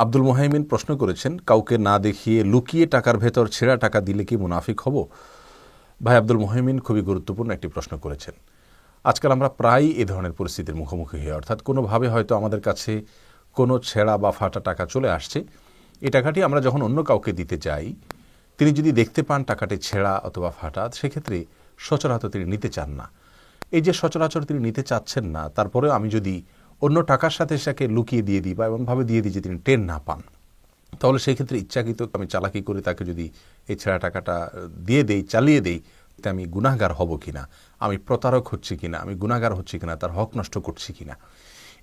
আব্দুল মোহাইমিন প্রশ্ন করেছেন, কাউকে না দেখিয়ে লুকিয়ে টাকার ভেতর ছেঁড়া টাকা দিলে কি মুনাফিক হব? ভাই আব্দুল মোহাইমিন খুবই গুরুত্বপূর্ণ একটি প্রশ্ন করেছেন। আজকাল আমরা প্রায়ই এ ধরনের পরিস্থিতির মুখোমুখি হই, অর্থাৎ কোনোভাবে হয়তো আমাদের কাছে কোনো ছেঁড়া বা ফাটা টাকা চলে আসছে। এই টাকাটি আমরা যখন অন্য কাউকে দিতে যাই, তিনি যদি দেখতে পান টাকাটি ছেঁড়া অথবা ফাটা, সেক্ষেত্রে সচরাচর তিনি নিতে চান না। এই যে সচরাচর তিনি নিতে চাচ্ছেন না, তারপরেও আমি যদি অন্য টাকার সাথে সেটাকে লুকিয়ে দিয়ে দিই বা এমনভাবে দিয়ে দিই যে তিনি টের না পান, তাহলে সেই ক্ষেত্রে ইচ্ছাকৃত আমি চালাকি করে তাকে যদি এই ছেঁড়া টাকাটা দিয়ে দেই, চালিয়ে দেই, তে আমি গুনাহগার হব কিনা, আমি প্রতারক হচ্ছি কিনা, আমি গুনাহগার হচ্ছি কিনা, তার হক নষ্ট করছি কিনা।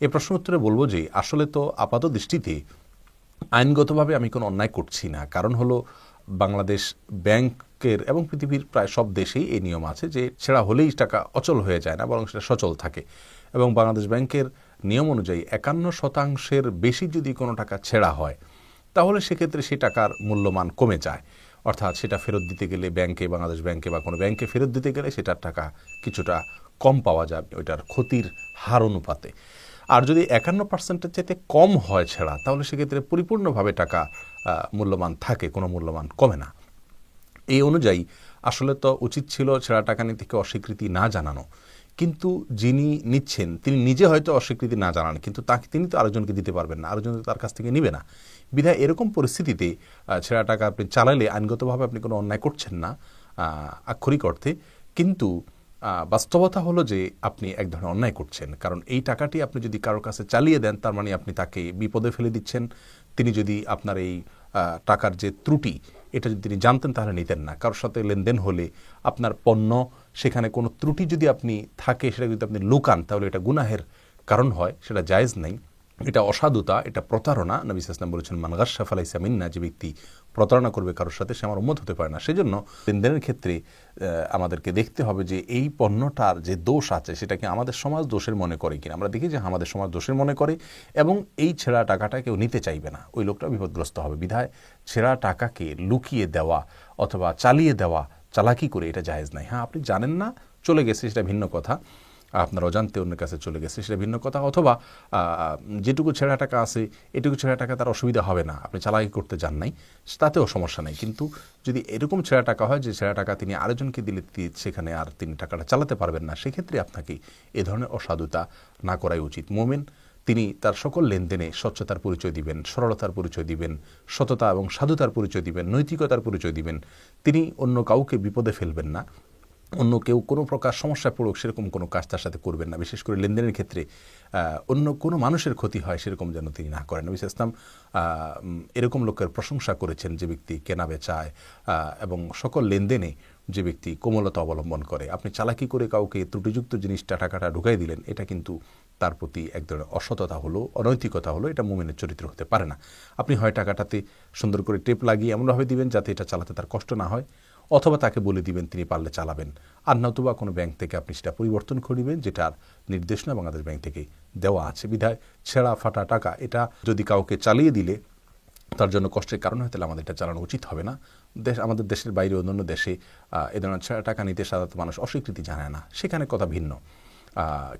এই প্রশ্ন উত্তরে বলবো যে আসলে তো আপাত দৃষ্টিতে আইনগতভাবে আমি কোনো অন্যায় করছি না। কারণ হলো বাংলাদেশ ব্যাংকের এবং পৃথিবীর প্রায় সব দেশেই এই নিয়ম আছে যে ছেঁড়া হলেই টাকা অচল হয়ে যায় না, বরং সেটা সচল থাকে। এবং বাংলাদেশ ব্যাংকের নিয়ম অনুযায়ী 51% বেশি যদি কোনো টাকা ছেঁড়া হয়, তাহলে সেক্ষেত্রে সেই টাকার মূল্যমান কমে যায়। অর্থাৎ সেটা ফেরত দিতে গেলে ব্যাংকে, বাংলাদেশ ব্যাংকে বা কোনো ব্যাংকে ফেরত দিতে গেলে সেটার টাকা কিছুটা কম পাওয়া যাবে ওইটার ক্ষতির হার অনুপাতে। আর যদি 51%-এর চাইতে কম হয় ছেঁড়া, তাহলে সেক্ষেত্রে পরিপূর্ণভাবে টাকা মূল্যমান থাকে, কোনো মূল্যমান কমে না। এই অনুযায়ী আসলে তো উচিত ছিল ছেঁড়া টাকা নিতে অস্বীকৃতি না জানানো, কিন্তু যিনি নিচ্ছেন তিনি নিজে হয়তো অস্বীকৃতি না জানান, কিন্তু তিনি তো আরেকজনকে দিতে পারবেন না, আরেকজন তার কাছ থেকে নিবে না। বিধায় এরকম পরিস্থিতিতে ছেঁড়া টাকা আপনি চালাইলে আইনগতভাবে আপনি কোনো অন্যায় করছেন না আক্ষরিক অর্থে, কিন্তু বাস্তবতা হলো যে আপনি এক ধরনের অন্যায় করছেন। কারণ এই টাকাটি আপনি যদি কারোর কাছে চালিয়ে দেন, তার মানে আপনি তাকে বিপদে ফেলে দিচ্ছেন। তিনি যদি আপনার এই টাকার যে ত্রুটি, এটা যদি তিনি জানতেন তাহলে নিতেন না। কারোর সাথে লেনদেন হলে আপনার পণ্য, সেখানে কোনো ত্রুটি যদি আপনি থাকে, সেটা যদি আপনি লুকান, তাহলে এটা গুনাহের কারণ হয়, সেটা জায়েজ নাই, এটা অসাধুতা, এটা প্রতারণা। নবী সাল্লাল্লাহু আলাইহি ওয়াসাল্লাম বলেছেন, মান গাশশা ফালাইসা মিন্না, যে ব্যক্তি প্রতারণা করবে কারোর সাথে, সে আমার উম্মত হতে পারে না। সেজন্য লেনদেনের ক্ষেত্রে আমাদেরকে দেখতে হবে যে এই পণ্যটার যে দোষ আছে সেটাকে আমাদের সমাজ দোষের মনে করে কিনা। আমরা দেখি যে আমাদের সমাজ দোষের মনে করে এবং এই ছেঁড়া টাকাটা কেউ নিতে চাইবে না, ওই লোকটা বিপদগ্রস্ত হবে। বিধায় ছেঁড়া টাকাকে লুকিয়ে দেওয়া অথবা চালিয়ে দেওয়া, চালাকি করে, এটা জায়েজ নাই। হ্যাঁ, আপনি জানেন না, চলে গেছে, সেটা ভিন্ন কথা। আপনার অজান্তে অন্যের কাছে চলে গেছে, সেটা ভিন্ন কথা। অথবা যেটুকু ছেঁড়া টাকা আছে, এটুকু ছেঁড়া টাকা তার অসুবিধা হবে না, আপনি চালাকি করতে যান নাই, তাতেও সমস্যা নেই। কিন্তু যদি এরকম ছেঁড়া টাকা হয় যে ছেঁড়া টাকা তিনি আরেকজনকে দিলে সেখানে আর তিনি টাকাটা চালাতে পারবেন না, সেক্ষেত্রে আপনাকে এ ধরনের অসাধুতা না করাই উচিত। মুমিন তিনি তার সকল লেনদেনে স্বচ্ছতার পরিচয় দিবেন, সরলতার পরিচয় দিবেন, সততা এবং সাধুতার পরিচয় দিবেন, নৈতিকতার পরিচয় দিবেন। তিনি অন্য কাউকে বিপদে ফেলবেন না, অন্য কেউ কোনো প্রকার সমস্যায় পড়ুক সেরকম কোনো কাজ তার সাথে করবেন না। বিশেষ করে লেনদেনের ক্ষেত্রে অন্য কোনো মানুষের ক্ষতি হয় সেরকম যেন তিনি না করেন। নবী সাল্লাল্লাহু আলাইহি ওয়াসাল্লাম এরকম লোকের প্রশংসা করেছেন, যে ব্যক্তি কেনা বেচায় এবং সকল লেনদেনে যে ব্যক্তি কোমলতা অবলম্বন করে। আপনি চালাকি করে কাউকে ত্রুটিযুক্ত জিনিসটা, টাকাটা ঢুকাই দিলেন, এটা কিন্তু তার প্রতি এক ধরনের অসততা হলো, অনৈতিকতা হলো, এটা মুমিনের চরিত্র হতে পারে না। আপনি হয় টাকাটাতে সুন্দর করে টেপ লাগিয়ে এমনভাবে দিবেন যাতে এটা চালাতে তার কষ্ট না হয়, অথবা তাকে বলে দিবেন তিনি পারলে চালাবেন, আর নতুবা কোনো ব্যাংক থেকে আপনি সেটা পরিবর্তন করিবেন, যেটার নির্দেশনা বাংলাদেশ ব্যাংক থেকে দেওয়া আছে। বিধায় ছেঁড়া ফাটা টাকা এটা যদি কাউকে চালিয়ে দিলে তার জন্য কষ্টের কারণ হয়, তাহলে আমাদের এটা চালানো উচিত হবে না। আমাদের দেশের বাইরে অন্যান্য দেশে এ ধরনের ছেঁড়া টাকা নিতে সাধারণত মানুষ অস্বীকৃতি জানায় না, সেখানে কথা ভিন্ন।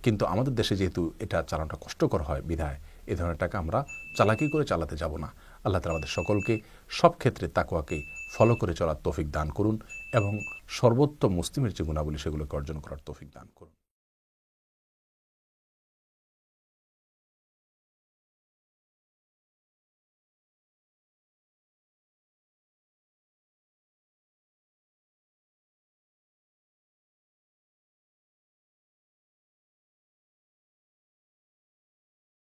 কিন্তু আমাদের দেশে যেহেতু এটা চালানোটা কষ্টকর হয়, বিধায় এ ধরনের টাকা আমরা চালাকি করে চালাতে যাব না। আল্লাহ তাআলা আমাদের সকলকে সব ক্ষেত্রে তাকওয়াকে ফলো করে চলার তৌফিক দান করুন এবং সর্বোত্তম মুসলিমের যে গুণাবলী সেগুলোকে অর্জন করার তৌফিক দান করুন।